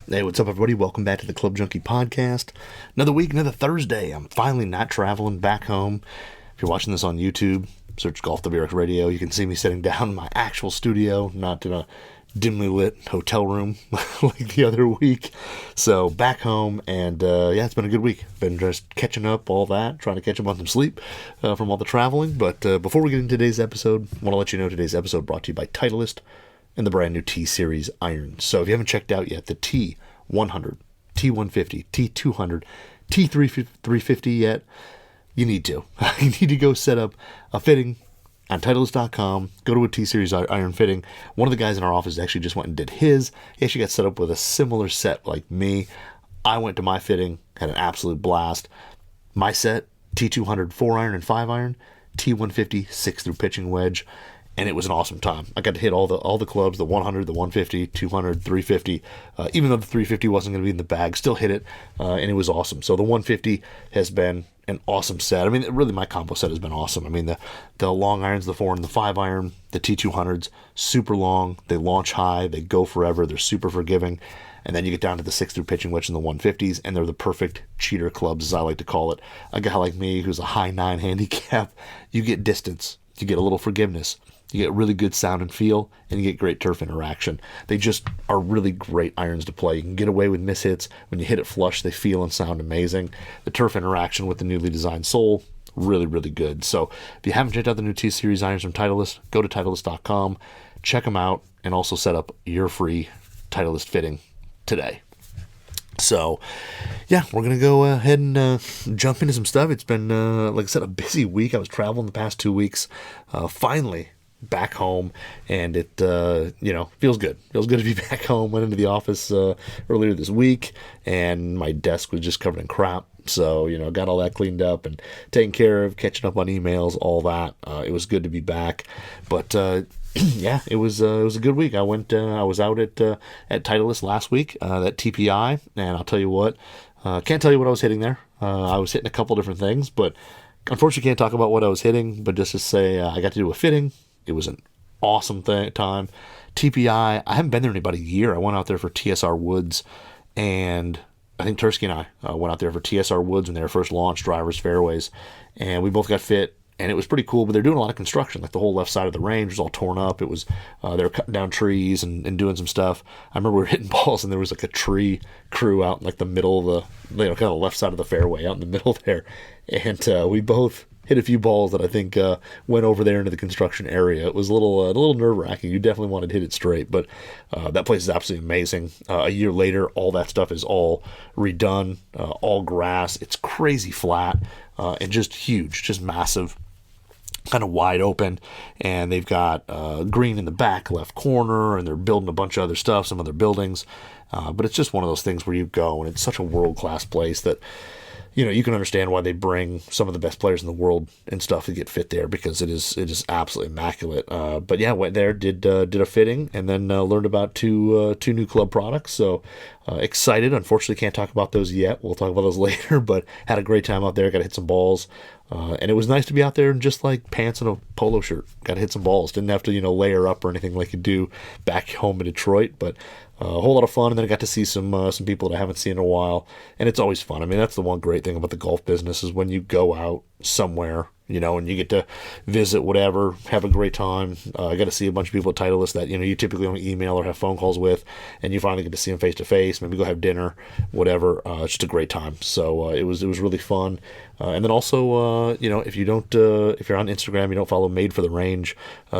Hey, what's up, everybody? Welcome back to the Club Junkie Podcast. Another week, another Thursday. I'm finally not traveling back home. If you're watching this on YouTube, search Golf WRX Radio. You can see me sitting down in my actual studio, not in a dimly lit hotel room like the other week. So back home, and yeah, it's been a good week. Been just catching up, all that, trying to catch up on some sleep from all the traveling. But before we get into today's episode, I want to let you know today's episode brought to you by Titleist and the brand new T-Series irons. So if you haven't checked out yet the T100, T150, T200, T350 yet, you need to. You need to go set up a fitting on Titleist.com. Go to a T-Series iron fitting. One of the guys in our office actually just went and did his. He actually got set up with a similar set like me. I went to my fitting, had an absolute blast. My set, T200 4-iron and 5-iron, T150 6-through pitching wedge. And it was an awesome time. I got to hit all the clubs, the 100, the 150, 200, 350. Even though the 350 wasn't going to be in the bag, still hit it, and it was awesome. So the 150 has been an awesome set. I mean, really, my combo set has been awesome. I mean, the long irons, the 4 and the 5 iron, the T200s, super long. They launch high. They go forever. They're super forgiving. And then you get down to the 6-through pitching wedge and the 150s, and they're the perfect cheater clubs, as I like to call it. A guy like me who's a high 9 handicap, you get distance. You get a little forgiveness. You get really good sound and feel, and you get great turf interaction. They just are really great irons to play. You can get away with mishits. When you hit it flush, they feel and sound amazing. The turf interaction with the newly designed sole, really, really good. So if you haven't checked out the new T-Series irons from Titleist, go to Titleist.com, check them out, and also set up your free Titleist fitting today. So, yeah, we're going to go ahead and jump into some stuff. It's been, like I said, a busy week. I was traveling the past 2 weeks. Finally back home, and it feels good. Feels good to be back home. Went into the office earlier this week, and my desk was just covered in crap. So, got all that cleaned up and taken care of, catching up on emails, all that. It was good to be back. But yeah, it was a good week. I was out at Titleist last week, that TPI, and I'll tell you what, can't tell you what I was hitting there. I was hitting a couple different things, but unfortunately can't talk about what I was hitting. But just to say, I got to do a fitting. It was an awesome time. TPI, I haven't been there in about a year. I went out there for TSR Woods, and I think Tursky and I went out there for TSR Woods when they were first launched, drivers fairways, and we both got fit, and it was pretty cool. But they're doing a lot of construction. Like the whole left side of the range was all torn up. It was they were cutting down trees and doing some stuff. I remember we were hitting balls, and there was like a tree crew out in like the middle of the kind of the left side of the fairway out in the middle there, and we both hit a few balls that I think went over there into the construction area. It was a little nerve-wracking. You definitely wanted to hit it straight, but that place is absolutely amazing. A year later, all that stuff is all redone, all grass. It's crazy flat and just huge, just massive, kind of wide open. And they've got green in the back left corner, and they're building a bunch of other stuff, some other buildings. But it's just one of those things where you go, and it's such a world-class place that you can understand why they bring some of the best players in the world and stuff to get fit there, because it is absolutely immaculate. But yeah, went there, did a fitting, and then learned about two new club products. So excited. Unfortunately, can't talk about those yet. We'll talk about those later. But had a great time out there. Got to hit some balls, and it was nice to be out there in just like pants and a polo shirt. Got to hit some balls. Didn't have to layer up or anything like you do back home in Detroit, but. A whole lot of fun, and then I got to see some people that I haven't seen in a while, and it's always fun. I mean, that's the one great thing about the golf business is when you go out somewhere, and you get to visit whatever, have a great time. I got to see a bunch of people at Titleist that, you typically only email or have phone calls with, and you finally get to see them face to face, maybe go have dinner, whatever. It's just a great time. So it was really fun. And then also, if you're on Instagram, you don't follow Made for the Range,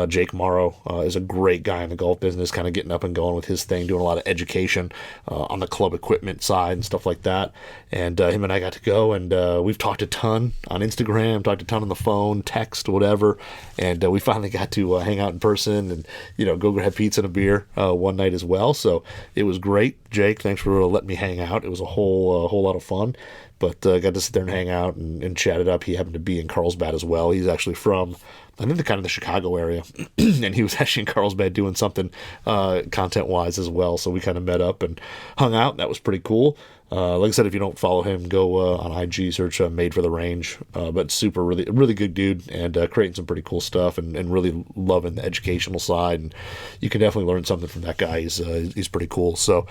Jake Morrow is a great guy in the golf business, kind of getting up and going with his thing, doing a lot of education on the club equipment side and stuff like that. And him and I got to go, and we've talked a ton on Instagram, talked a ton on the phone, text, whatever. And we finally got to hang out in person and, go grab pizza and a beer one night as well. So it was great. Jake, thanks for letting me hang out. It was a whole lot of fun. But got to sit there and hang out and chat it up. He happened to be in Carlsbad as well. He's actually from, I think, the Chicago area. And he was actually in Carlsbad doing something content-wise as well. So we kind of met up and hung out. That was pretty cool. Like I said, if you don't follow him, go on IG, search Made for the Range. But really good dude, and creating some pretty cool stuff, and really loving the educational side. And you can definitely learn something from that guy. He's pretty cool. So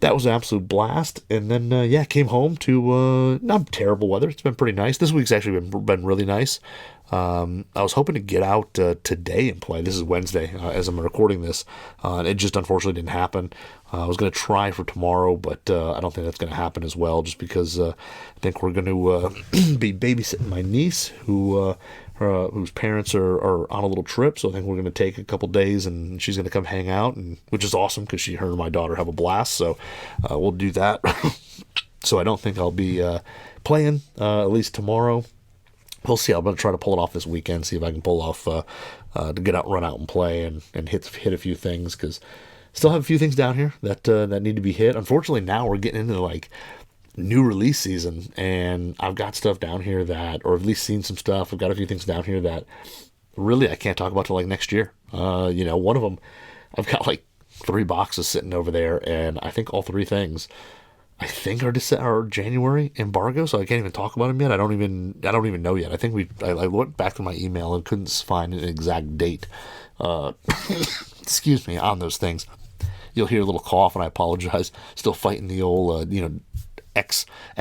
that was an absolute blast. And then, came home to not terrible weather. It's been pretty nice. This week's actually been really nice. I was hoping to get out today and play. This is Wednesday as I'm recording this. And it just unfortunately didn't happen. I was going to try for tomorrow, but I don't think that's going to happen as well, just because I think we're going to be babysitting my niece, whose parents are on a little trip. So I think we're going to take a couple days, and she's going to come hang out, and which is awesome because her and my daughter have a blast. So we'll do that. So I don't think I'll be playing at least tomorrow. We'll see. I'm going to try to pull it off this weekend, see if I can pull off to get out, run out and play and hit a few things, because still have a few things down here that need to be hit. Unfortunately, now we're getting into like new release season, and I've got stuff down here that, or at least seen some stuff. I've got a few things down here that really I can't talk about till like next year. One of them, I've got like 3 boxes sitting over there, and I think all 3 things I think are January embargo, so I can't even talk about them yet. I don't even know yet. I think I went back to my email and couldn't find an exact date. Excuse me, on those things. You'll hear a little cough, and I apologize. Still fighting the old,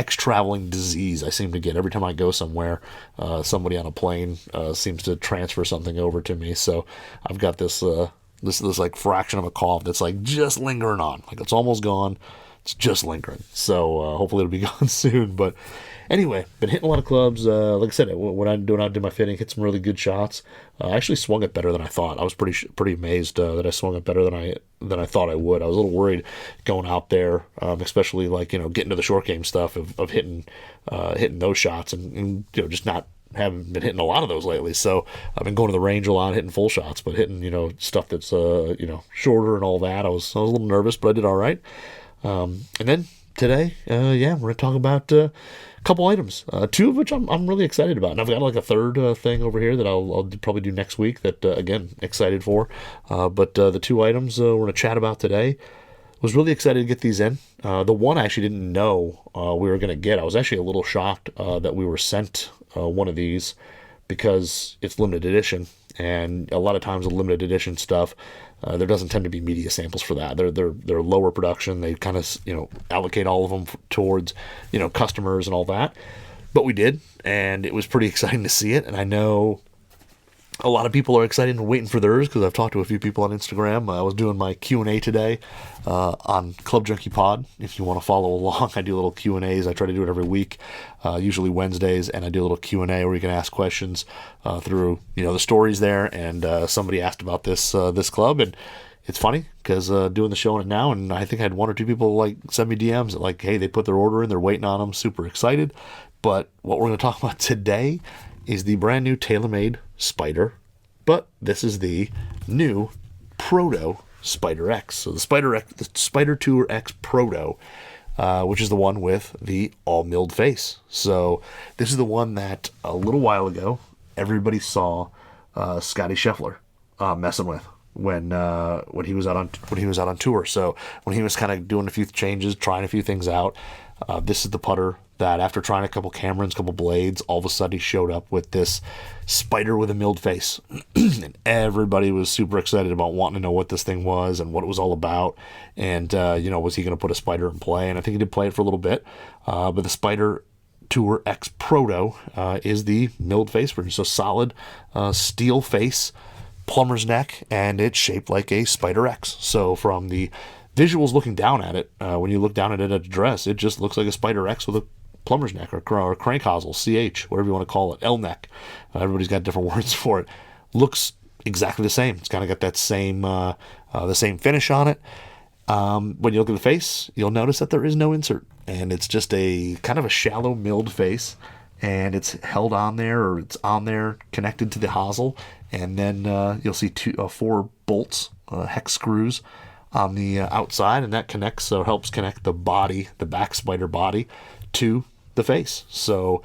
traveling disease I seem to get every time I go somewhere. Somebody on a plane seems to transfer something over to me, so I've got this like fraction of a cough that's like just lingering on. Like it's almost gone. It's just lingering. So hopefully it'll be gone soon. But anyway, been hitting a lot of clubs. Like I said, when I did my fitting, hit some really good shots. I actually swung it better than I thought. I was pretty amazed that I swung it better than I thought I would. I was a little worried going out there, especially like getting to the short game stuff of hitting those shots and just not haven't been hitting a lot of those lately. So I've been going to the range a lot, hitting full shots, but hitting stuff that's shorter and all that. I was a little nervous, but I did all right. And then today, we're going to talk about a couple items, 2 of which I'm really excited about. And I've got like a third thing over here that I'll probably do next week that, again, excited for. But the 2 items we're going to chat about today, was really excited to get these in. The one I actually didn't know we were going to get. I was actually a little shocked that we were sent one of these, because it's limited edition. And a lot of times with limited edition stuff, there doesn't tend to be media samples for that. They're lower production. They kind of allocate all of them towards customers and all that. But we did, and it was pretty exciting to see it. And I know a lot of people are excited and waiting for theirs, because I've talked to a few people on Instagram. I was doing my Q&A today on Club Junkie Pod. If you want to follow along, I do little Q&As. I try to do it every week, usually Wednesdays, and I do a little Q&A where you can ask questions through the stories there. And somebody asked about this club, and it's funny because doing the show on it now, and I think I had 1 or 2 people like send me DMs like, hey, they put their order in, they're waiting on them, super excited. But what we're going to talk about today is the brand new TaylorMade Spider, but this is the new Proto Spider X. So the Spider Tour X Proto, which is the one with the all milled face. So this is the one that a little while ago everybody saw Scotty Scheffler messing with when he was out on tour. So when he was kind of doing a few changes, trying a few things out, this is the putter that after trying a couple Camerons, couple blades, all of a sudden he showed up with this spider with a milled face. And everybody was super excited about wanting to know what this thing was and what it was all about. And, was he going to put a spider in play? And I think he did play it for a little bit. But the Spider Tour X Proto is the milled face version. So solid steel face, plumber's neck, and it's shaped like a Spider X. So from the visuals looking down at it, when you look down at it at the dress, it just looks like a Spider X with a plumber's neck or crank hosel, CH, whatever you want to call it, L neck. Everybody's got different words for it. Looks exactly the same. It's kind of got that same the same finish on it. When you look at the face, you'll notice that there is no insert, and it's just a kind of a shallow milled face, and it's held on there, or it's on there connected to the hosel, and then you'll see 4 bolts, hex screws on the outside, and that connects or helps connect the body, the back spider body, to the face. So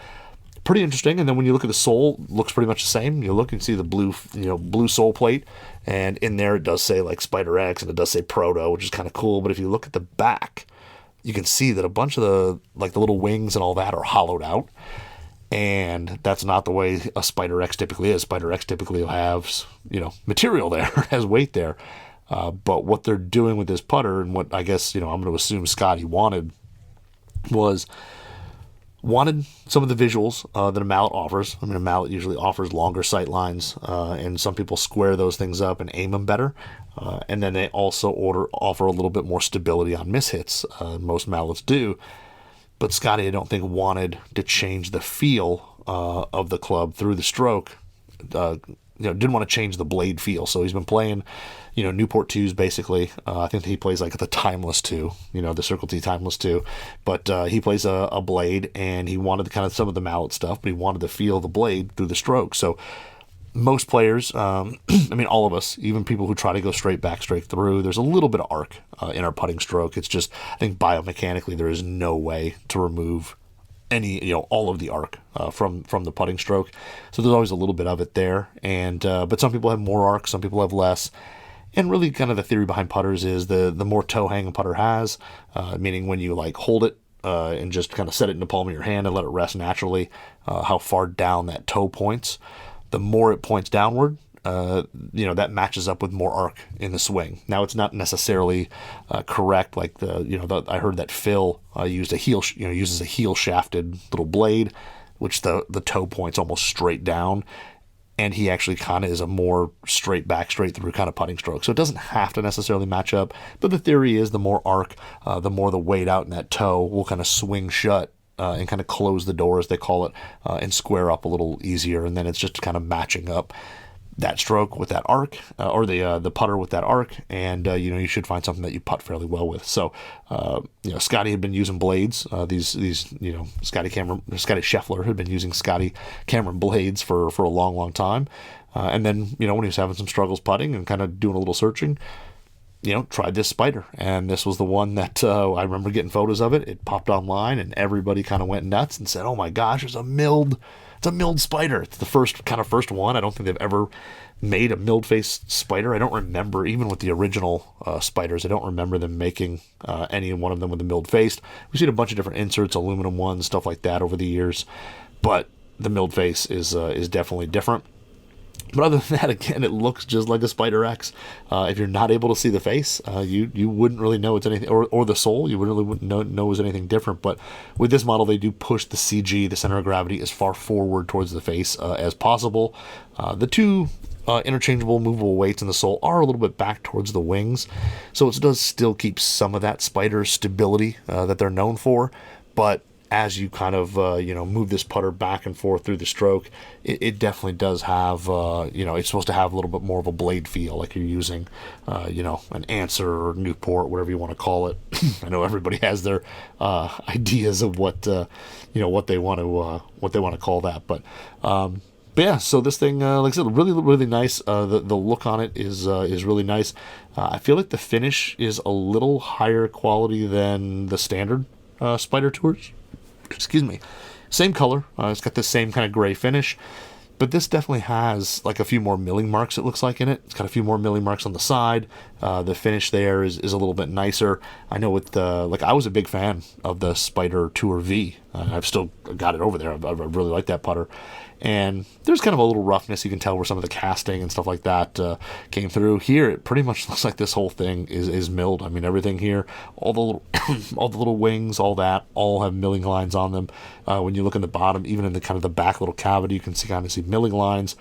pretty interesting. And then when you look at the sole, it looks pretty much the same. You look and see the blue sole plate, and in there it does say like Spider X, and it does say Proto, which is kind of cool. But if you look at the back, you can see that a bunch of the little wings and all that are hollowed out. And that's not the way a Spider X typically is. Spider X typically will have material there, has weight there. But what they're doing with this putter, and what I guess, I'm going to assume Scotty wanted some of the visuals that a mallet offers. I mean, a mallet usually offers longer sight lines, and some people square those things up and aim them better. And then they also offer a little bit more stability on mishits. Most mallets do. But Scotty, I don't think, wanted to change the feel of the club through the stroke. Didn't want to change the blade feel. So he's been playing, Newport 2s basically. I think he plays like the Timeless 2, the Circle T Timeless 2. But he plays a blade, and he wanted kind of some of the mallet stuff, but he wanted to feel the blade through the stroke. So most players, all of us, even people who try to go straight back, straight through, there's a little bit of arc in our putting stroke. It's just, I think biomechanically, there is no way to remove any, all of the arc from the putting stroke. So there's always a little bit of it there. And but some people have more arc, some people have less. And really kind of the theory behind putters is the more toe hang a putter has, meaning when you like hold it and just kind of set it in the palm of your hand and let it rest naturally, how far down that toe points. The more it points downward, that matches up with more arc in the swing. Now, it's not necessarily correct. Like I heard that Phil uses a heel shafted little blade, which the toe points almost straight down, and he actually kind of is a more straight back, straight through kind of putting stroke. So it doesn't have to necessarily match up, but the theory is the more arc, the more the weight out in that toe will kind of swing shut. And kind of close the door, as they call it, and square up a little easier. And then it's just kind of matching up that stroke with that arc, or the putter with that arc, and you should find something that you putt fairly well with. So Scotty had been using blades. These Scotty Scheffler had been using Scotty Cameron blades for a long time. And then when he was having some struggles putting and kind of doing a little searching, tried this Spider, and this was the one that I remember getting photos of it. It popped online, and everybody kind of went nuts and said, "Oh my gosh, it's a milled Spider." It's the first one. I don't think they've ever made a milled face Spider. I don't remember, even with the original Spiders, I don't remember them making any one of them with a milled face. We've seen a bunch of different inserts, aluminum ones, stuff like that over the years, but the milled face is definitely different. But other than that, again, it looks just like a Spider X. If you're not able to see the face, you wouldn't really know it's anything, or the sole, you wouldn't know it's anything different. But with this model, they do push the CG, the center of gravity, as far forward towards the face as possible. The two interchangeable movable weights in the sole are a little bit back towards the wings, so it does still keep some of that Spider stability that they're known for. But as you kind of, move this putter back and forth through the stroke, it definitely does have, it's supposed to have a little bit more of a blade feel, like you're using, an Answer or Newport, whatever you want to call it. I know everybody has their ideas of what they want to call that. But yeah, so this thing, like I said, really, really nice. The look on it is really nice. I feel like the finish is a little higher quality than the standard Spider Tours. Excuse me. Same color. It's got the same kind of gray finish, but this definitely has like a few more milling marks, it looks like, in it. It's got a few more milling marks on the side. The finish there is a little bit nicer. I know with I was a big fan of the Spider Tour V. I've still got it over there. I really like that putter. And there's kind of a little roughness. You can tell where some of the casting and stuff like that came through. Here, it pretty much looks like this whole thing is milled. I mean, everything here, all the little all the little wings, all have milling lines on them. When you look in the bottom, even in the kind of the back little cavity, you can kind of see milling lines.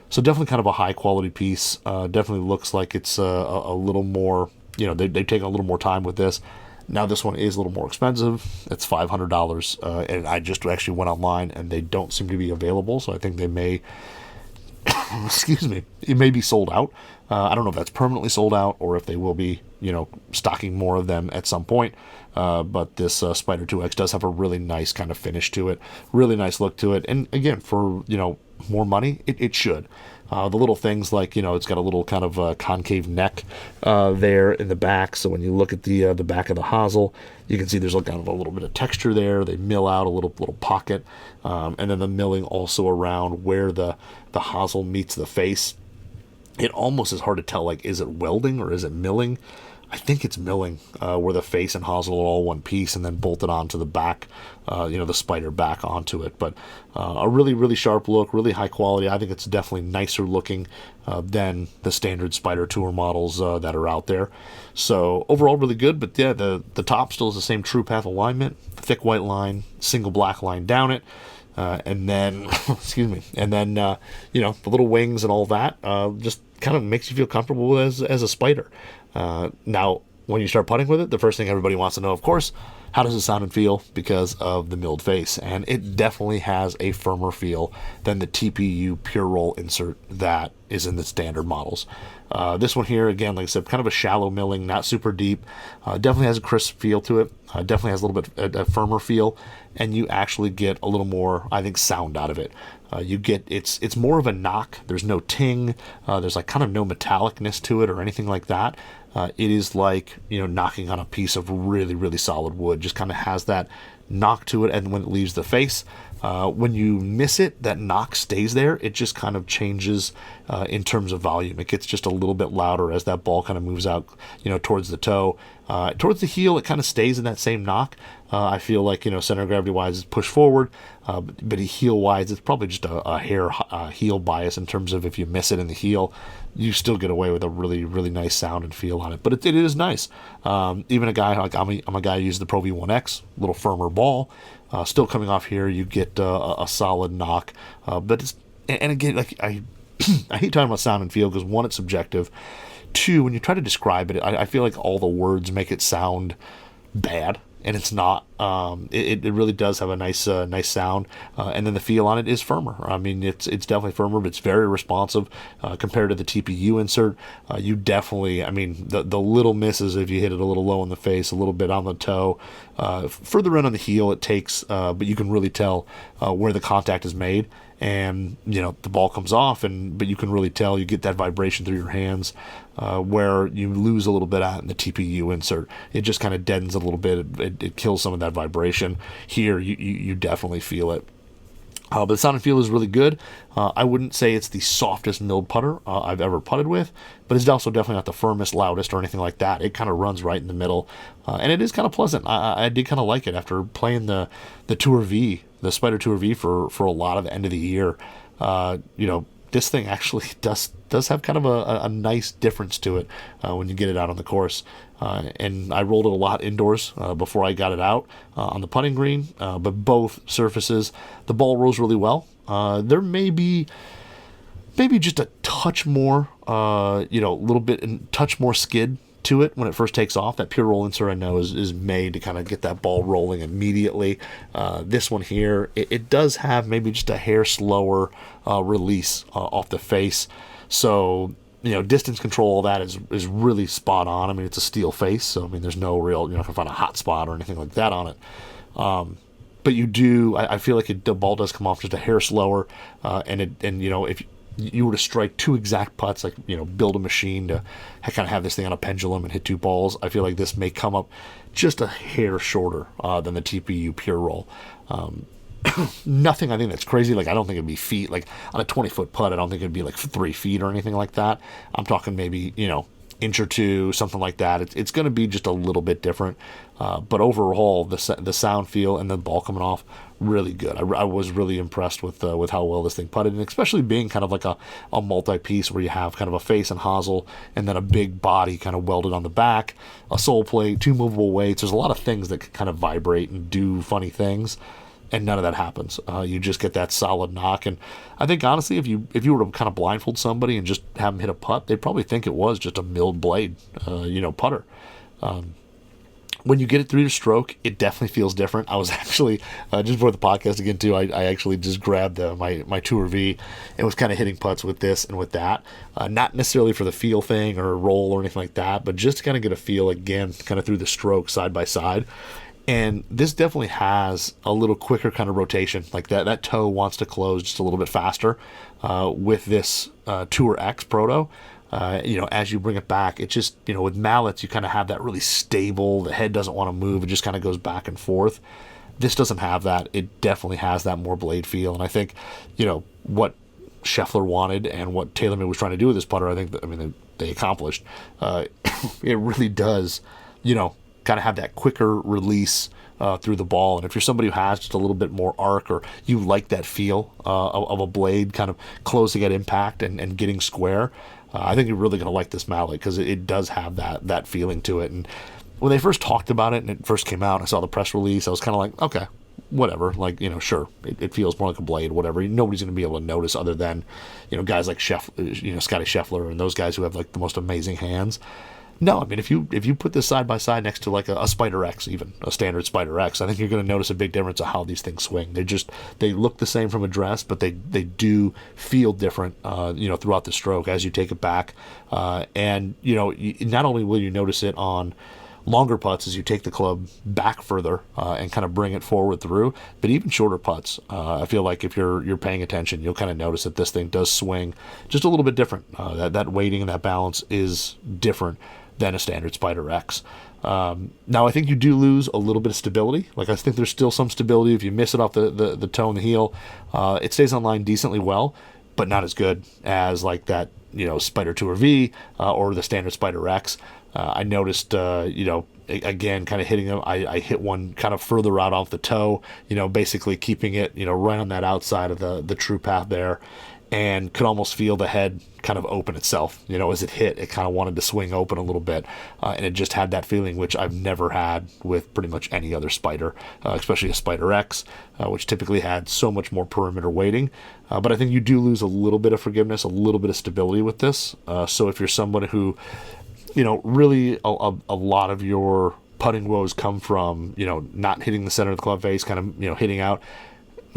So definitely kind of a high quality piece. Definitely looks like it's a little more, they've taken a little more time with this. Now this one is a little more expensive. It's $500, and I just actually went online, and they don't seem to be available, so I think they may, excuse me, it may be sold out. I don't know if that's permanently sold out or if they will be, stocking more of them at some point. But this Spider 2X does have a really nice kind of finish to it, really nice look to it, and again, for, more money, it should. The little things like, it's got a little kind of concave neck there in the back. So when you look at the back of the hosel, you can see there's kind of a little bit of texture there. They mill out a little pocket. And then the milling also around where the hosel meets the face. It almost is hard to tell, like, is it welding or is it milling? I think it's milling, where the face and hosel are all one piece and then bolted onto the back, the Spider back onto it. But a really, really sharp look, really high quality. I think it's definitely nicer looking than the standard Spider Tour models that are out there. So overall, really good. But yeah, the top still is the same true path alignment, thick white line, single black line down it. And then, excuse me, and then, the little wings and all that, just kind of makes you feel comfortable as a Spider. Now, when you start putting with it, the first thing everybody wants to know, of course, how does it sound and feel because of the milled face? And it definitely has a firmer feel than the TPU Pure Roll insert that is in the standard models. This one here, again, like I said, kind of a shallow milling, not super deep. Definitely has a crisp feel to it. Definitely has a little bit a firmer feel, and you actually get a little more, I think, sound out of it. You get it's more of a knock. There's no ting. There's like kind of no metallicness to it or anything like that. It is like, knocking on a piece of really, really solid wood. Just kind of has that knock to it, and when it leaves the face, when you miss it, that knock stays there. It just kind of changes in terms of volume. It gets just a little bit louder as that ball kind of moves out, towards the toe. Towards the heel, it kind of stays in that same knock. I feel like, center of gravity wise, it's pushed forward, but heel wise, it's probably just a hair heel bias in terms of if you miss it in the heel, you still get away with a really, really nice sound and feel on it. But it is nice. Even a guy like I'm a guy who uses the Pro V1X, a little firmer ball, still coming off here, you get a solid knock. But it's, and again, like I hate talking about sound and feel because one, it's subjective. Two, when you try to describe it, I feel like all the words make it sound bad. And it's not. It really does have a nice sound, and then the feel on it is firmer. I mean, it's definitely firmer, but it's very responsive compared to the TPU insert. You definitely, I mean, the little misses if you hit it a little low in the face, a little bit on the toe, further in on the heel it takes, but you can really tell where the contact is made. And the ball comes off, but you can really tell, you get that vibration through your hands, where you lose a little bit out in the TPU insert. It just kind of deadens a little bit. It kills some of that vibration. Here, you definitely feel it. But the sound and feel is really good. I wouldn't say it's the softest milled putter I've ever putted with, but it's also definitely not the firmest, loudest, or anything like that. It kind of runs right in the middle, and it is kind of pleasant. I did kind of like it after playing the Tour V, the Spider Tour V for a lot of the end of the year. This thing actually does have kind of a nice difference to it when you get it out on the course. And I rolled it a lot indoors before I got it out on the putting green, but both surfaces, the ball rolls really well. There may be just a touch more, a little bit, and touch more skid to it when it first takes off. That Pure Roll insert I know is made to kind of get that ball rolling immediately. This one here, it does have maybe just a hair slower release off the face. So, distance control, all that is really spot on. I mean, it's a steel face, so I mean, there's no real, you're not gonna find a hot spot or anything like that on it. But you do, I feel like the ball does come off just a hair slower, and if you were to strike two exact putts, like, build a machine to kind of have this thing on a pendulum and hit two balls, I feel like this may come up just a hair shorter than the TPU Pure Roll. Nothing I think that's crazy. Like, I don't think it'd be feet. Like, on a 20-foot putt, I don't think it'd be like 3 feet or anything like that. I'm talking maybe, inch or two, something like that. It's going to be just a little bit different. But overall, the sound feel and the ball coming off, really good. I was really impressed with how well this thing putted, and especially being kind of like a multi-piece where you have kind of a face and hosel and then a big body kind of welded on the back, a sole plate, 2 movable weights. There's a lot of things that can kind of vibrate and do funny things, and none of that happens. You just get that solid knock. And I think, honestly, if you were to kind of blindfold somebody and just have them hit a putt, they'd probably think it was just a milled blade, putter. When you get it through your stroke, it definitely feels different. I was actually, just before the podcast again too, I actually just grabbed my Tour V and was kind of hitting putts with this and with that. Not necessarily for the feel thing or roll or anything like that, but just to kind of get a feel again, kind of through the stroke side by side. And this definitely has a little quicker kind of rotation. Like that toe wants to close just a little bit faster with this Tour X Proto. As you bring it back, it just, with mallets, you kind of have that really stable, the head doesn't want to move, it just kind of goes back and forth. This doesn't have that. It definitely has that more blade feel. And I think, what Scheffler wanted and what TaylorMade was trying to do with this putter, I think, they accomplished. It really does, kind of have that quicker release through the ball. And if you're somebody who has just a little bit more arc, or you like that feel of a blade kind of closing at impact and getting square, I think you're really going to like this mallet, because it does have that feeling to it. And when they first talked about it and it first came out, I saw the press release, I was kind of like, okay, whatever, like, sure, it feels more like a blade, whatever. Nobody's going to be able to notice other than, guys like Scotty Scheffler and those guys who have like the most amazing hands. No, I mean, if you put this side by side next to like a Spider X, even a standard Spider X, I think you're going to notice a big difference of how these things swing. They look the same from address, but they do feel different, throughout the stroke as you take it back. And not only will you notice it on longer putts as you take the club back further and kind of bring it forward through, but even shorter putts, I feel like if you're paying attention, you'll kind of notice that this thing does swing just a little bit different. That weighting and that balance is different than a standard Spider X. Now, I think you do lose a little bit of stability. Like, I think there's still some stability. If you miss it off the toe and the heel, it stays on line decently well, but not as good as like that, Spider Tour V or the standard Spider X. I noticed, again, kind of hitting them. I hit one kind of further out off the toe, basically keeping it, right on that outside of the true path there, and could almost feel the head kind of open itself. As it hit, it kind of wanted to swing open a little bit, and it just had that feeling, which I've never had with pretty much any other Spider, especially a Spider X, which typically had so much more perimeter weighting. But I think you do lose a little bit of forgiveness, a little bit of stability with this. So if you're someone who, really a lot of your putting woes come from, not hitting the center of the club face, kind of, hitting out,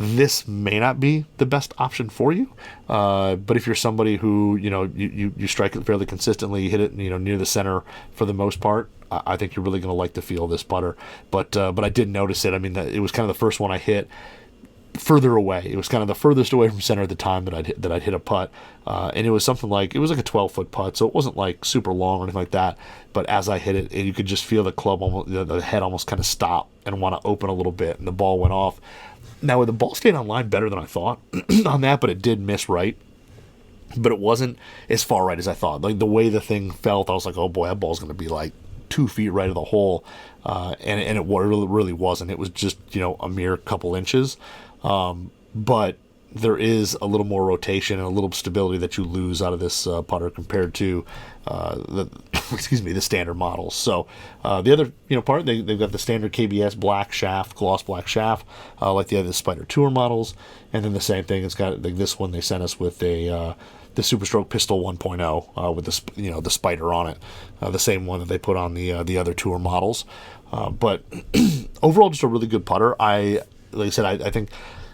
this may not be the best option for you. But if you're somebody who, you strike it fairly consistently, you hit it, near the center for the most part, I think you're really going to like the feel of this putter. But I did notice it. I mean, it was kind of the first one I hit further away. It was kind of the furthest away from center at the time that I'd hit a putt, and it was something like, it was like a 12-foot putt, so it wasn't like super long or anything like that. But as I hit it, you could just feel the club, the head almost kind of stop and want to open a little bit, and the ball went off. Now, the ball stayed on line better than I thought on that, but it did miss right. But it wasn't as far right as I thought. Like, the way the thing felt, I was like, oh boy, that ball's going to be like 2 feet right of the hole, and it really wasn't. It was just, a mere couple inches. But there is a little more rotation and a little stability that you lose out of this putter compared to the standard models. So the other part, they've got the standard KBS black shaft, gloss black shaft, like the other Spider Tour models, and then the same thing. It's got like this one they sent us with the Superstroke Pistol 1.0 with the Spider on it, the same one that they put on the other Tour models. But overall, just a really good putter. Like I said, I think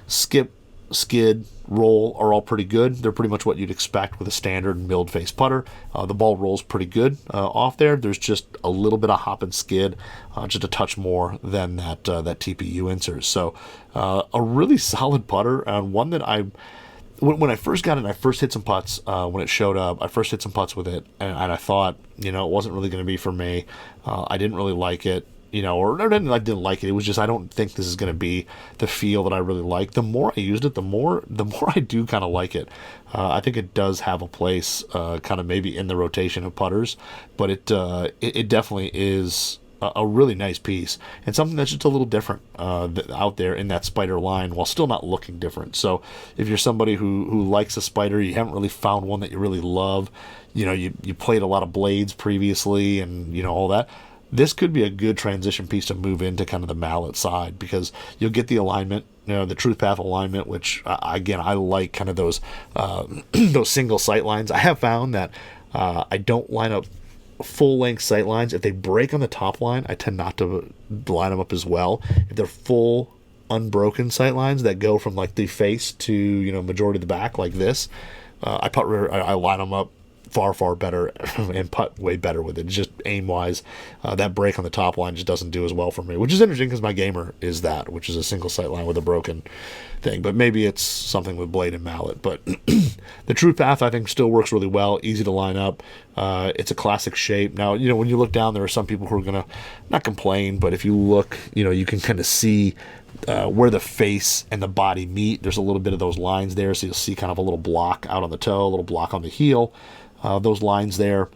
skip, skid, roll are all pretty good. They're pretty much what you'd expect with a standard milled face putter. The ball rolls pretty good off there. There's just a little bit of hop and skid, just a touch more than that TPU insert. So a really solid putter, and one that when I first got it, I first hit some putts when it showed up. I first hit some putts with it, and I thought, it wasn't really going to be for me. I didn't really like it. Or I didn't like it. It was just, I don't think this is going to be the feel that I really like. The more I used it, the more I do kind of like it. I think it does have a place, kind of maybe in the rotation of putters, but it definitely is a really nice piece, and something that's just a little different out there in that Spider line, while still not looking different. So if you're somebody who likes a Spider, you haven't really found one that you really love, you played a lot of blades previously and all that, this could be a good transition piece to move into kind of the mallet side, because you'll get the alignment, the truth path alignment, which again, I like kind of those those single sight lines. I have found that I don't line up full length sight lines. If they break on the top line, I tend not to line them up as well. If they're full unbroken sight lines that go from like the face to majority of the back like this, I line them up far better and putt way better with it. Just aim wise, that break on the top line just doesn't do as well for me, which is interesting because my gamer is that, which is a single sight line with a broken thing. But maybe it's something with blade and mallet. But the true path, I think, still works really well, easy to line up. It's a classic shape. Now, when you look down, there are some people who are going to not complain, but if you look, you can kind of see where the face and the body meet. There's a little bit of those lines there, so you'll see kind of a little block out on the toe, a little block on the heel. Those lines there.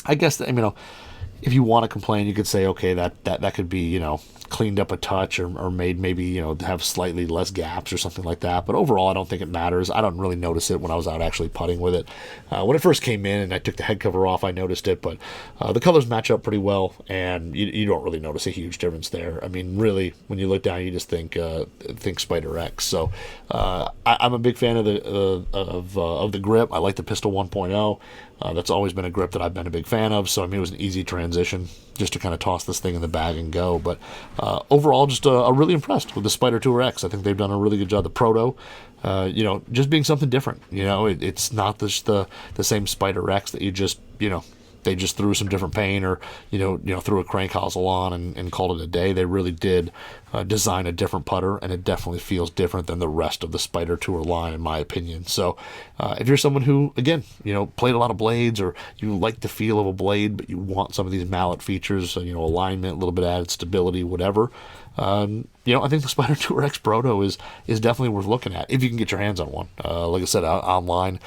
I guess, if you want to complain, you could say, okay, that could be, cleaned up a touch or made maybe, have slightly less gaps or something like that. But overall, I don't think it matters. I don't really notice it when I was out actually putting with it. When it first came in and I took the head cover off, I noticed it, but the colors match up pretty well, and you don't really notice a huge difference there. I mean, really, when you look down, you just think Spider X. So I'm a big fan of the grip. I like the Pistol 1.0. That's always been a grip that I've been a big fan of, so it was an easy transition just to kind of toss this thing in the bag and go. But overall, just really impressed with the Spider Tour X. I think they've done a really good job. The Proto, just being something different. It's not just the same Spider X that you just, they just threw some different paint or, threw a crank hosel on and called it a day. They really did design a different putter, and it definitely feels different than the rest of the Spider Tour line, in my opinion. So if you're someone who, again, played a lot of blades, or you like the feel of a blade, but you want some of these mallet features, alignment, a little bit added stability, whatever, I think the Spider Tour X Proto is definitely worth looking at if you can get your hands on one. Like I said, online,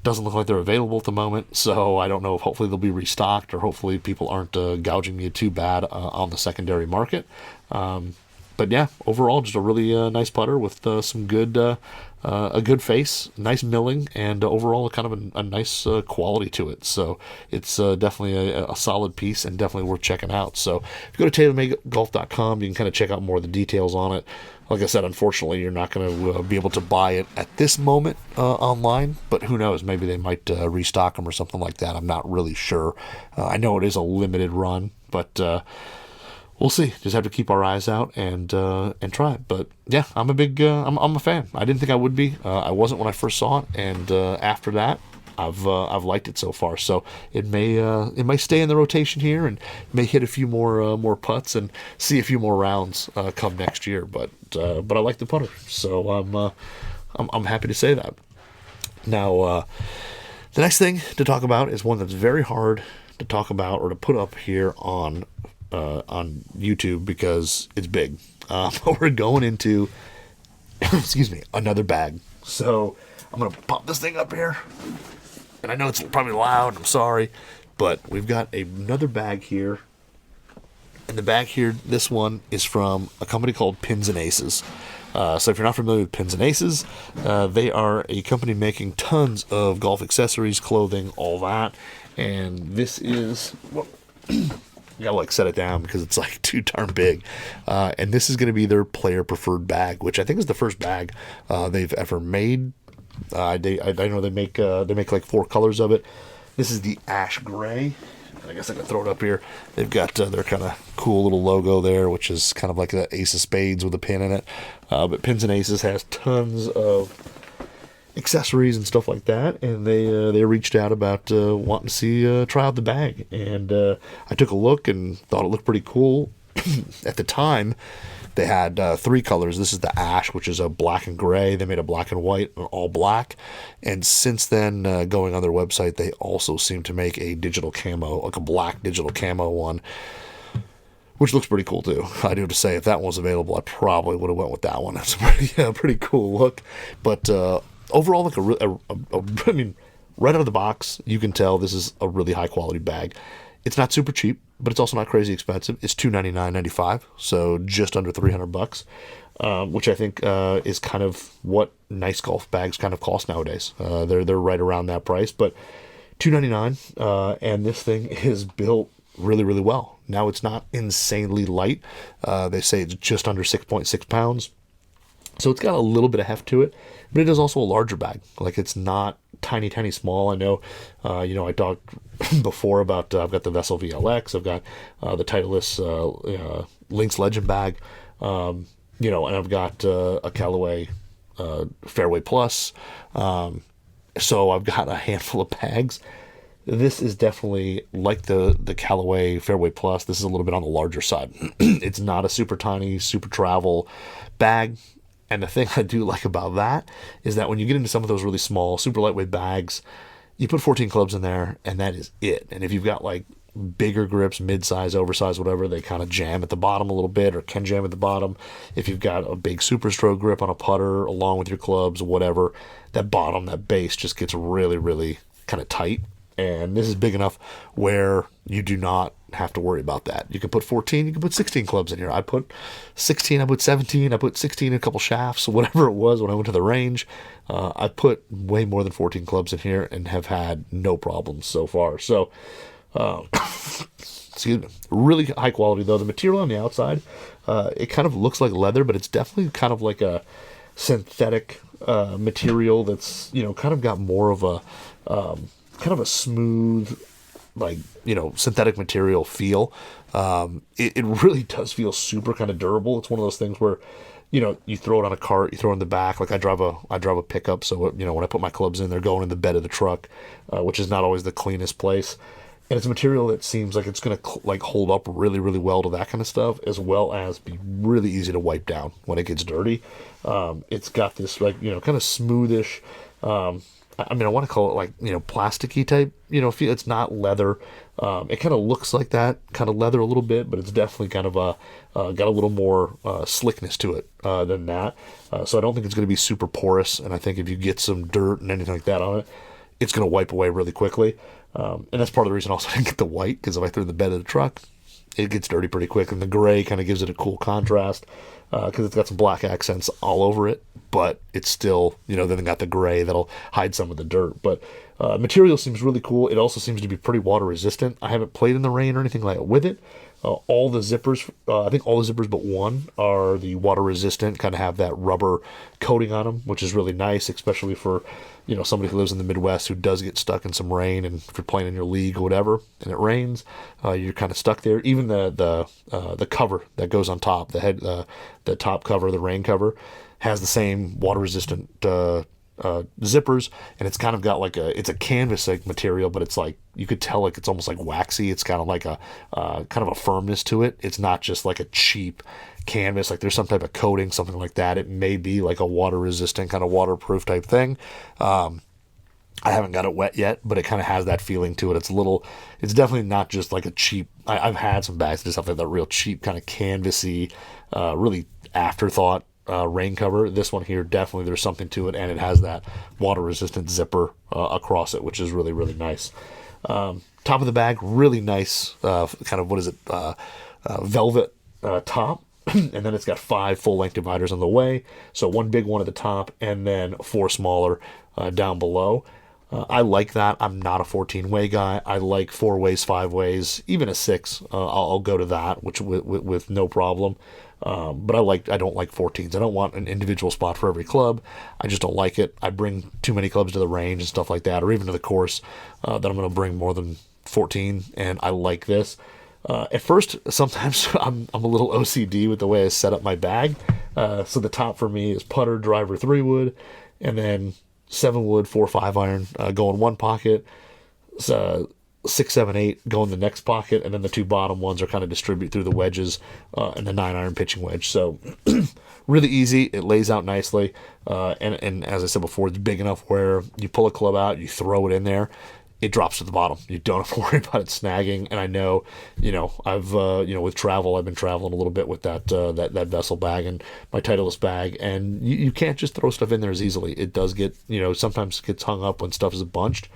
doesn't look like they're available at the moment, so I don't know if hopefully they'll be restocked, or hopefully people aren't gouging you too bad on the secondary market. But yeah, overall, just a really nice putter with some good, a good face, nice milling, and overall kind of a nice quality to it. So it's definitely a solid piece and definitely worth checking out. So if you go to TaylorMadeGolf.com, you can kind of check out more of the details on it. Like I said, unfortunately, you're not going to be able to buy it at this moment online, but who knows? Maybe they might restock them or something like that. I'm not really sure. I know it is a limited run, but we'll see. Just have to keep our eyes out and try it. But yeah, I'm a fan. I didn't think I would be. I wasn't when I first saw it, and after that, I've liked it so far. So it may stay in the rotation here and may hit a few more putts and see a few more rounds come next year. But I like the putter, so I'm happy to say that. Now the next thing to talk about is one that's very hard to talk about or to put up here on YouTube because it's big. We're going into excuse me, another bag. So I'm gonna pop this thing up here. And I know it's probably loud, I'm sorry, but we've got another bag here. And the bag here, this one is from a company called Pins and Aces. So if you're not familiar with Pins and Aces, they are a company making tons of golf accessories, clothing, all that. And this is, I gotta set it down because it's too darn big. And this is going to be their Player Preferred bag, which I think is the first bag they've ever made. I know they make 4 colors of it. This is the ash gray. I guess I can throw it up here. They've got their kind of cool little logo there, which is kind of like the Ace of Spades with a pin in it. But Pins and Aces has tons of accessories and stuff like that, and they reached out about wanting to try out the bag. And I took a look and thought it looked pretty cool. At the time, they had 3 colors. This is the ash, which is a black and gray. They made a black and white, and all black. And since then, going on their website, they also seem to make a digital camo, like a black digital camo one, which looks pretty cool too. I do have to say, if that one was available, I probably would have went with that one. That's a pretty cool look. But overall, I mean, right out of the box, you can tell this is a really high quality bag. It's not super cheap, but it's also not crazy expensive. It's $299.95, so just under $300, which I think is kind of what nice golf bags kind of cost nowadays. They're right around that price, but $299, and this thing is built really, really well. Now, it's not insanely light. They say it's just under 6.6 pounds, so it's got a little bit of heft to it, but it is also a larger bag. It's not tiny small. I know, I talked before about I've got the Vessel VLX, I've got the Titleist Lynx Legend bag, and I've got a Callaway Fairway Plus, so I've got a handful of bags. This is definitely like the Callaway Fairway Plus. This is a little bit on the larger side. It's not a super tiny, super travel bag. And the thing I do like about that is that when you get into some of those really small, super lightweight bags, You put 14 clubs in there, and that is it. And if you've got like bigger grips, mid-size, oversized, whatever, they kind of jam at the bottom a little bit, or can jam at the bottom. If you've got a big super stroke grip on a putter along with your clubs, whatever, that bottom, that base just gets really, really kind of tight. And this is big enough where you do not have to worry about that. You can put 14, you can put 16 clubs in here. I put 16, I put 17, I put 16 in a couple shafts, whatever it was when I went to the range. I put way more than 14 clubs in here and have had no problems so far. So, excuse me, really high quality though. The material on the outside, it kind of looks like leather, but it's definitely kind of like a synthetic material that's, kind of got more of a kind of a smooth, like, synthetic material feel. It really does feel super kind of durable. It's one of those things where, you throw it on a cart, you throw it in the back. Like I drive a pickup, so when I put my clubs in, they're going in the bed of the truck, which is not always the cleanest place. And it's a material that seems like it's going to like hold up really, really well to that kind of stuff, as well as be really easy to wipe down when it gets dirty. It's got this like, kind of smoothish, I want to call it like, plasticky type, feel. It's not leather. It kind of looks like that kind of leather a little bit, but it's definitely kind of got a little more slickness to it than that. So I don't think it's going to be super porous. And I think if you get some dirt and anything like that on it, it's going to wipe away really quickly. And that's part of the reason also I didn't get the white, because if I throw it in the bed of the truck, it gets dirty pretty quick. And the gray kind of gives it a cool contrast, because it's got some black accents all over it, but it's still, then they got the gray that'll hide some of the dirt. But material seems really cool. It also seems to be pretty water resistant. I haven't played in the rain or anything like that with it. All the zippers, I think all the zippers but one are the water resistant, kind of have that rubber coating on them, which is really nice, especially for, somebody who lives in the Midwest who does get stuck in some rain, and if you're playing in your league or whatever, and it rains, you're kind of stuck there. Even the cover that goes on top, the top cover, the rain cover, has the same water resistant zippers, and it's kind of got like it's a canvas like material, but it's like, you could tell like it's almost like waxy. It's kind of like a kind of a firmness to it. It's not just like a cheap canvas, like there's some type of coating, something like that. It may be like a water resistant kind of waterproof type thing. I haven't got it wet yet, but it kind of has that feeling to it. It's definitely not just like a cheap, I've had some bags that just have like that real cheap kind of canvasy, really afterthought rain cover. This one here, definitely there's something to it, and it has that water resistant zipper across it, which is really, really nice. Top of the bag, really nice, kind of, velvet top. And then it's got 5 full-length dividers on the way. So one big one at the top, and then 4 smaller down below. I like that. I'm not a 14-way guy. I like 4 ways, 5 ways, even a 6. I'll go to that, which with no problem. But I don't like 14s. I don't want an individual spot for every club. I just don't like it. I bring too many clubs to the range and stuff like that, or even to the course, that I'm going to bring more than 14, and I like this. At first, sometimes I'm a little OCD with the way I set up my bag. So the top for me is putter, driver, 3-wood, and then 7-wood, 4-5 iron go in one pocket. 6, 7, 8 go in the next pocket, and then the 2 bottom ones are kind of distributed through the wedges and the 9-iron pitching wedge. So really easy. It lays out nicely, and as I said before, it's big enough where you pull a club out, you throw it in there, it drops to the bottom. You don't have to worry about it snagging. And I know, I've with travel, I've been traveling a little bit with that vessel bag and my Titleist bag, and you can't just throw stuff in there as easily. It does get, sometimes gets hung up when stuff is bunched.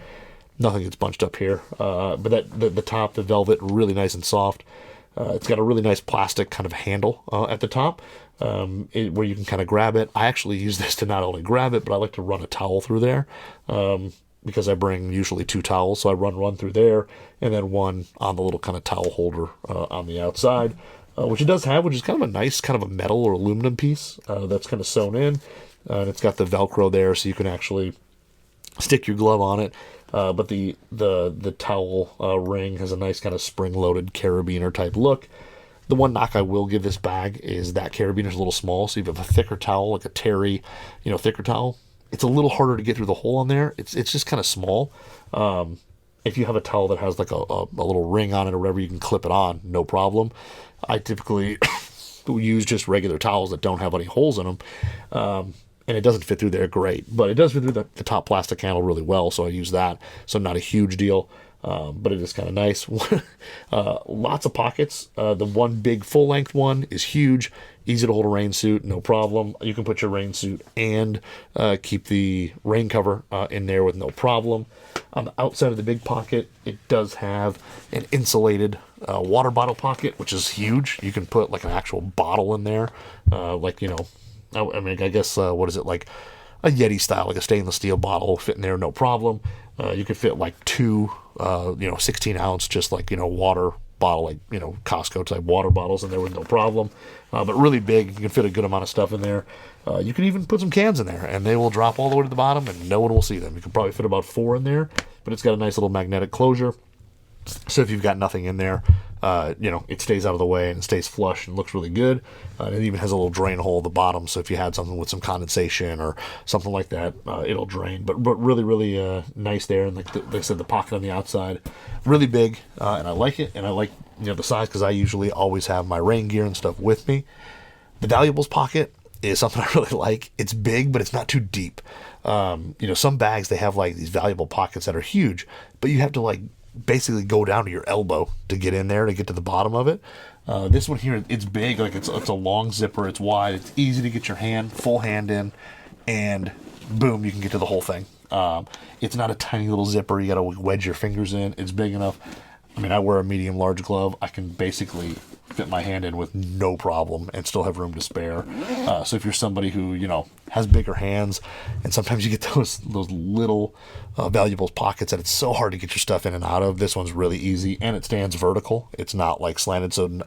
Nothing gets bunched up here, but the top, the velvet, really nice and soft. It's got a really nice plastic kind of handle at the top, where you can kind of grab it. I actually use this to not only grab it, but I like to run a towel through there, because I bring usually 2 towels, so I run through there, and then one on the little kind of towel holder on the outside, which it does have, which is kind of a nice kind of a metal or aluminum piece that's kind of sewn in, and it's got the Velcro there, so you can actually stick your glove on it. But the towel ring has a nice kind of spring-loaded carabiner type look. The one knock I will give this bag is that carabiner's a little small, so if you have a thicker towel, like a terry, thicker towel, it's a little harder to get through the hole on there. It's just kind of small. If you have a towel that has like a little ring on it or whatever, you can clip it on, no problem. I typically use just regular towels that don't have any holes in them. and it doesn't fit through there great, but it does fit through the top plastic handle really well, so I use that. So not a huge deal, but it is kind of nice. Lots of pockets. The one big full-length one is huge, easy to hold a rain suit, no problem. You can put your rain suit and keep the rain cover in there with no problem. On the outside of the big pocket, it does have an insulated water bottle pocket, which is huge. You can put like an actual bottle in there, like, I mean, I guess, what is it, like a Yeti style, like a stainless steel bottle fit in there, no problem. You could fit like two, 16 ounce, just like, water bottle, like, Costco type water bottles in there with no problem. But really big, you can fit a good amount of stuff in there. You can even put some cans in there and they will drop all the way to the bottom and no one will see them. You can probably fit about 4 in there, but it's got a nice little magnetic closure. So if you've got nothing in there, it stays out of the way and it stays flush and looks really good. It even has a little drain hole at the bottom, so if you had something with some condensation or something like that, it'll drain. But really, really nice there. And like I said, the pocket on the outside, really big, and I like it. And I like the size because I usually always have my rain gear and stuff with me. The valuables pocket is something I really like. It's big, but it's not too deep. Some bags, they have like these valuable pockets that are huge, but you have to like basically go down to your elbow to get in there to get to the bottom of it. This one here, it's big, like it's a long zipper, it's wide, it's easy to get your full hand in, and boom, you can get to the whole thing. It's not a tiny little zipper you gotta wedge your fingers in. It's big enough. I mean, I wear a medium large glove. I can basically fit my hand in with no problem and still have room to spare. So if you're somebody who, has bigger hands, and sometimes you get those little valuables pockets that it's so hard to get your stuff in and out of, this one's really easy, and it stands vertical. It's not like slanted, so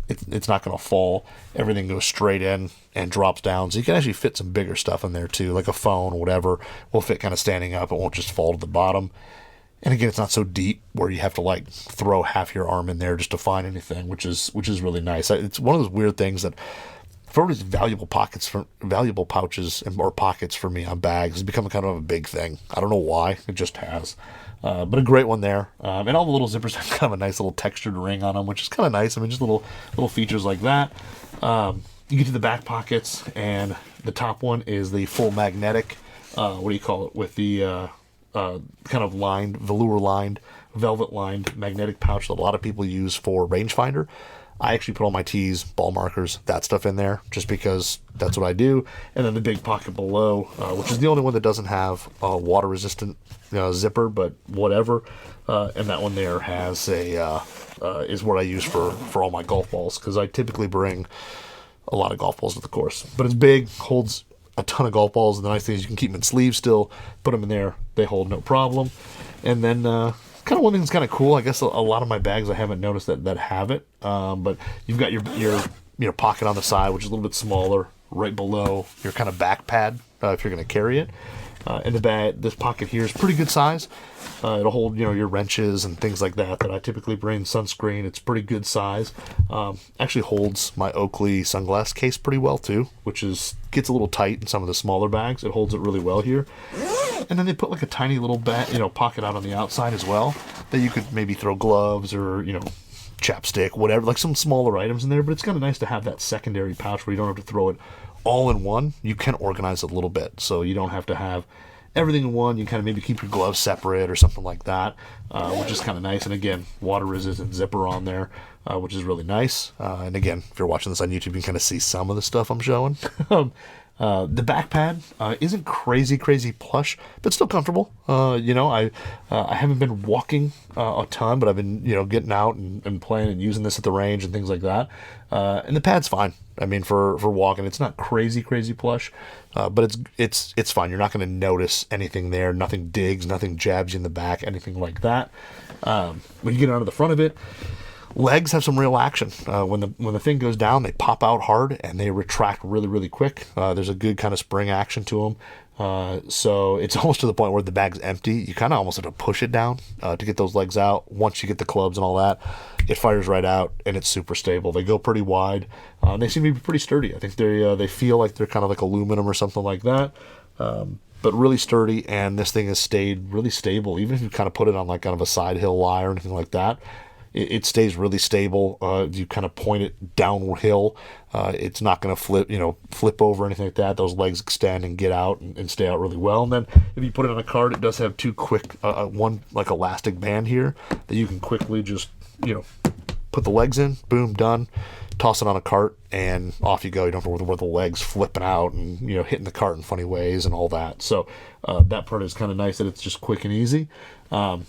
it's not going to fall. Everything goes straight in and drops down, so you can actually fit some bigger stuff in there too, like a phone, whatever, will fit kind of standing up. It won't just fall to the bottom. And again, it's not so deep where you have to like throw half your arm in there just to find anything, which is really nice. It's one of those weird things that for these valuable pouches or pockets for me on bags has become kind of a big thing. I don't know why, it just has. But a great one there. And all the little zippers have kind of a nice little textured ring on them, which is kind of nice. I mean, just little features like that. You get to the back pockets, and the top one is the full magnetic. With the kind of lined, velour-lined, velvet-lined magnetic pouch that a lot of people use for rangefinder. I actually put all my tees, ball markers, that stuff in there just because that's what I do. And then the big pocket below, which is the only one that doesn't have a water-resistant zipper, but whatever. And that one there has is what I use for all my golf balls, because I typically bring a lot of golf balls to the course. But it's big, holds a ton of golf balls, and the nice thing is you can keep them in sleeves still, put them in there, they hold no problem. And then kind of one thing that's kind of cool, I guess a lot of my bags I haven't noticed that have it, but you've got your pocket on the side, which is a little bit smaller, right below your kind of back pad if you're going to carry it. And the bag, this pocket here is pretty good size. It'll hold your wrenches and things like that I typically bring, sunscreen. It's pretty good size. Actually holds my Oakley sunglass case pretty well too, which gets a little tight in some of the smaller bags. It holds it really well here. And then they put like a tiny little pocket out on the outside as well that you could maybe throw gloves or chapstick, whatever, like some smaller items in there. But it's kind of nice to have that secondary pouch where you don't have to throw it all in one. You can organize it a little bit, so you don't have to have everything in one. You kind of maybe keep your gloves separate or something like that, which is kind of nice. And again, water resistant zipper on there, which is really nice. And again, if you're watching this on YouTube, you can kind of see some of the stuff I'm showing. The back pad isn't crazy plush, but still comfortable. I haven't been walking a ton, but I've been getting out and playing and using this at the range and things like that. And the pad's fine. I mean, for walking, it's not crazy plush, but it's fine. You're not going to notice anything there. Nothing digs, nothing jabs you in the back, anything like that. When you get onto the front of it, legs have some real action. When the thing goes down, they pop out hard and they retract really quick. There's a good kind of spring action to them. So it's almost to the point where the bag's empty. You kind of almost have to push it down to get those legs out. Once you get the clubs and all that, it fires right out and it's super stable. They go pretty wide. And they seem to be pretty sturdy. I think they feel like they're kind of like aluminum or something like that. But really sturdy, and this thing has stayed really stable. Even if you kind of put it on like kind of a side hill lie or anything like that, it stays really stable. You kind of point it downhill. It's not going to flip over or anything like that. Those legs extend and get out and stay out really well. And then if you put it on a cart, it does have two quick, one like elastic band here that you can quickly just, put the legs in, boom, done. Toss it on a cart and off you go. You don't have to worry about the legs flipping out and hitting the cart in funny ways and all that. So that part is kind of nice that it's just quick and easy. And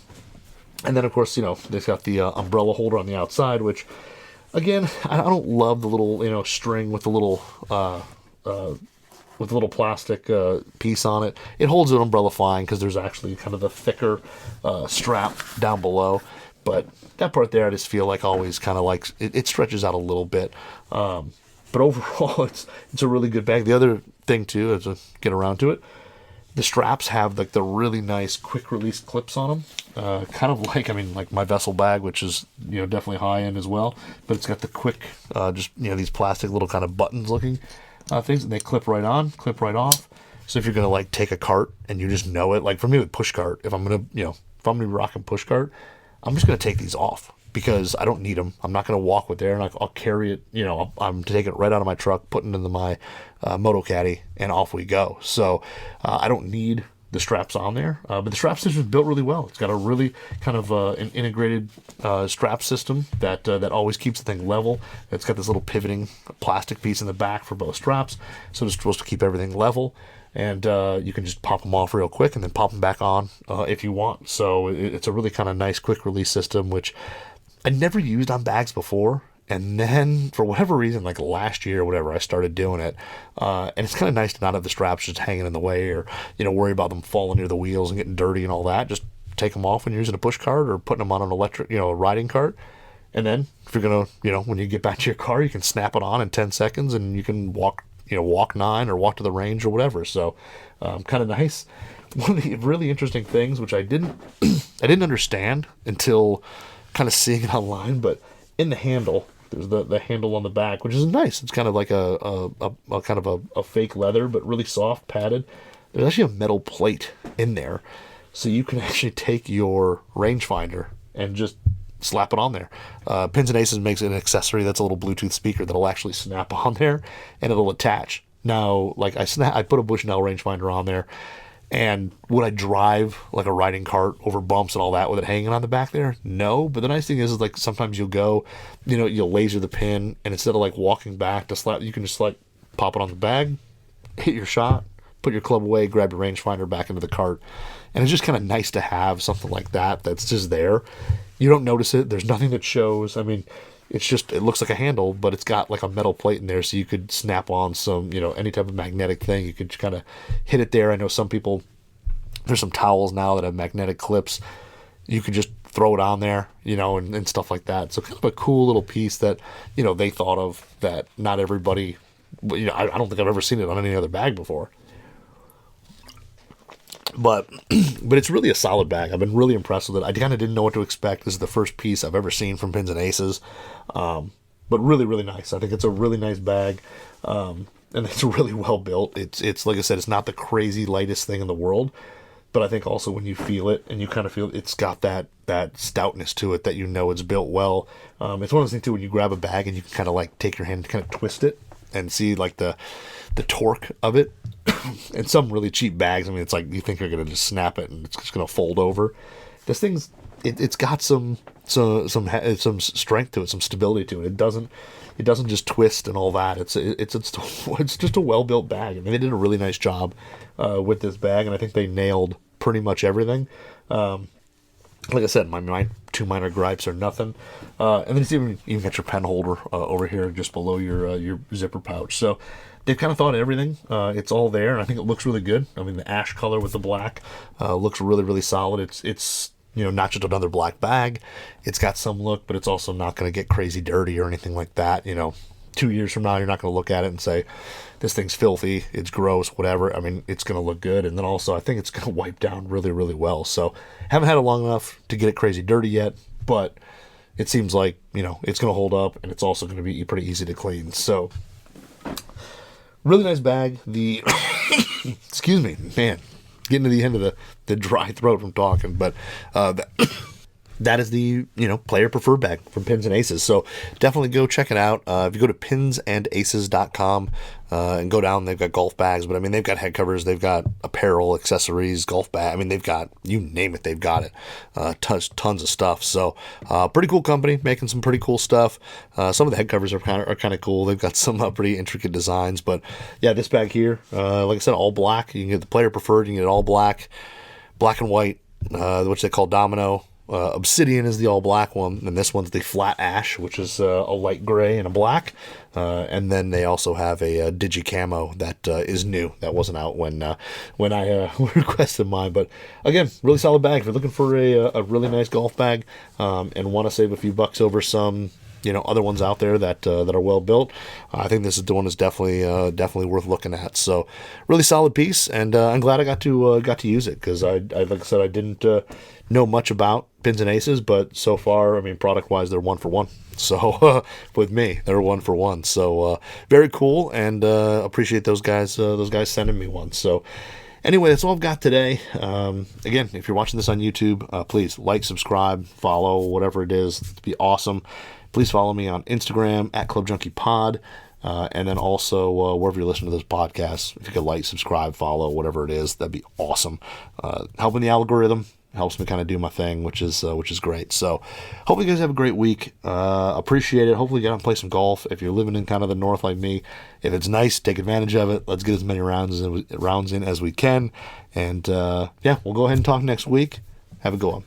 then of course they've got the umbrella holder on the outside, which again I don't love the little string with the little plastic piece on it. It holds an umbrella fine because there's actually kind of the thicker strap down below. But that part there, I just feel like always kind of like it stretches out a little bit. But overall, it's a really good bag. The other thing too, as I get around to it, the straps have like the really nice quick release clips on them. Kind of like my vessel bag, which is definitely high end as well. But it's got the quick, these plastic little kind of buttons looking things, and they clip right on, clip right off. So if you're gonna like take a cart and you just know it, like for me with push cart, if I'm gonna be rocking push cart, I'm just going to take these off because I don't need them. I'm not going to walk with there, and I'll carry it. I'm taking it right out of my truck, putting it into my moto caddy, and off we go. So I don't need the straps on there, but the strap system is built really well. It's got a really kind of an integrated strap system that always keeps the thing level. It's got this little pivoting plastic piece in the back for both straps, so it's supposed to keep everything level. And you can just pop them off real quick and then pop them back on if you want. So it's a really kind of nice quick release system, which I never used on bags before. And then for whatever reason, like last year or whatever, I started doing it. And it's kind of nice to not have the straps just hanging in the way or, worry about them falling near the wheels and getting dirty and all that. Just take them off when you're using a push cart or putting them on an electric, a riding cart. And then if you're going to, when you get back to your car, you can snap it on in 10 seconds and you can walk 9 or walk to the range or whatever. So kind of nice. One of the really interesting things, which I didn't understand until kind of seeing it online, but in the handle, there's the handle on the back, which is nice. It's kind of like a kind of a fake leather, but really soft, padded. There's actually a metal plate in there, so you can actually take your rangefinder and just slap it on there. Pins and Aces makes an accessory that's a little Bluetooth speaker that'll actually snap on there and it'll attach. Now, like I put a Bushnell rangefinder on there, and would I drive like a riding cart over bumps and all that with it hanging on the back there? No. But the nice thing is like sometimes you'll go, you'll laser the pin, and instead of like walking back to slap, you can just like pop it on the bag, hit your shot, put your club away, grab your rangefinder back into the cart. And it's just kind of nice to have something like that that's just there. You don't notice it. There's nothing that shows. I mean, it looks like a handle, but it's got like a metal plate in there, so you could snap on some, any type of magnetic thing. You could just kind of hit it there. I know some people, there's some towels now that have magnetic clips. You could just throw it on there, and stuff like that. So kind of a cool little piece that, they thought of that not everybody, I don't think I've ever seen it on any other bag before. But it's really a solid bag. I've been really impressed with it. I kind of didn't know what to expect. This is the first piece I've ever seen from Pins and Aces. But really, really nice. I think it's a really nice bag. And it's really well built. It's like I said, it's not the crazy lightest thing in the world. But I think also when you feel it, and you kind of feel it's got that stoutness to it that it's built well. It's one of those things too when you grab a bag and you can kind of like take your hand and kind of twist it and see like the torque of it. And some really cheap bags, I mean, it's like you think you're going to just snap it and it's just going to fold over. This thing's it's got some strength to it, some stability to it. It doesn't just twist and all that. It's just a well built bag. I mean, they did a really nice job with this bag, and I think they nailed pretty much everything. Like I said, my two minor gripes are nothing. And then it's even got your pen holder over here just below your zipper pouch. So they've kind of thought of everything. It's all there, and I think it looks really good. I mean, the ash color with the black looks really, really solid. It's not just another black bag. It's got some look, but it's also not going to get crazy dirty or anything like that. 2 years from now, you're not going to look at it and say, this thing's filthy, it's gross, whatever. I mean, it's going to look good. And then also, I think it's going to wipe down really, really well. So, haven't had it long enough to get it crazy dirty yet, but it seems like, it's going to hold up, and it's also going to be pretty easy to clean. So, really nice bag. Excuse me, man, getting to the end of the dry throat from talking, but that is the, player preferred bag from Pins and Aces. So definitely go check it out. If you go to pinsandaces.com and go down, they've got golf bags, but I mean, they've got head covers, they've got apparel, accessories, golf bag. I mean, they've got, you name it, they've got it. Tons of stuff. So pretty cool company, making some pretty cool stuff. Some of the head covers are kind of cool. They've got some pretty intricate designs, but yeah, this bag here, like I said, all black. You can get the player preferred, you can get it all black and white, which they call domino. Obsidian is the all black one, and this one's the flat ash, which is a light gray and a black. And then they also have a digi camo that is new. That wasn't out when I requested mine. But again, really solid bag. If you're looking for a really nice golf bag and want to save a few bucks over some other ones out there that are well built, I think this is the one that's definitely worth looking at. So really solid piece, and I'm glad I got to use it, because I like I said, I didn't know much about Pins and Aces, but so far, I mean, product wise, they're 1 for 1. So with me, they're 1 for 1. So very cool, and appreciate those guys sending me one. So anyway, that's all I've got today. Again, if you're watching this on YouTube, please like, subscribe, follow, whatever it is. It'd be awesome. Please follow me on Instagram at ClubJunkiePod. And then also wherever you listen to this podcast, if you could like, subscribe, follow, whatever it is, that'd be awesome. Helping the algorithm helps me kind of do my thing, which is great. So hopefully you guys have a great week. Appreciate it. Hopefully you get out and play some golf. If you're living in kind of the north like me, if it's nice, take advantage of it. Let's get as many rounds in as we can. And yeah, we'll go ahead and talk next week. Have a good one.